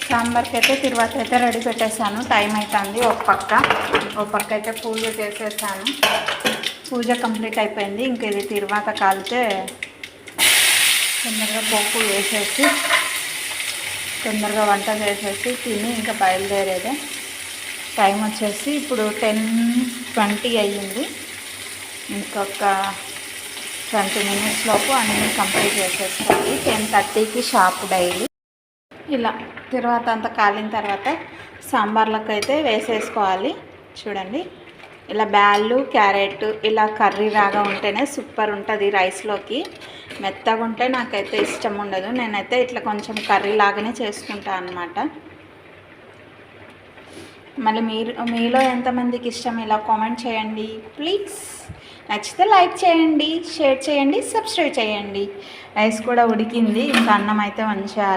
సాంబార్కి అయితే తిరువాత అయితే రెడీ పెట్టేశాను. టైం అవుతుంది. ఒక పక్క అయితే పూజ చేసేసాను. పూజ కంప్లీట్ అయిపోయింది. ఇంక ఇది తిరువాత కాలితే తొందరగా పోపు వేసేసి తొందరగా వంట చేసేసి తిని ఇంకా బయలుదేరేదే. టైం వచ్చేసి ఇప్పుడు 10:20 అయ్యింది. ఇంకొక 20 మినిట్స్ లోపు అన్నీ కంప్లీట్ చేసేసుకోవాలి. 10:30కి షాప్ డైలీ. ఇలా తర్వాత అంతా కాలిన తర్వాత సాంబార్లకు అయితే వేసేసుకోవాలి. చూడండి, ఇలా బ్యాళ్ళు క్యారెట్ ఇలా కర్రీ రాగా ఉంటేనే సూపర్ ఉంటుంది. రైస్లోకి మెత్తగా ఉంటే నాకైతే ఇష్టం ఉండదు. నేనైతే ఇట్లా కొంచెం కర్రీ లాగానే చేసుకుంటాను అన్నమాట. మళ్ళీ మీలో ఎంతమందికి ఇష్టం ఇలా కామెంట్ చేయండి ప్లీజ్. నచ్చితే లైక్ చేయండి, షేర్ చేయండి, సబ్స్క్రైబ్ చేయండి. రైస్ కూడా ఉడికింది. ఇంకా అన్నం అయితే వంచేయాలి.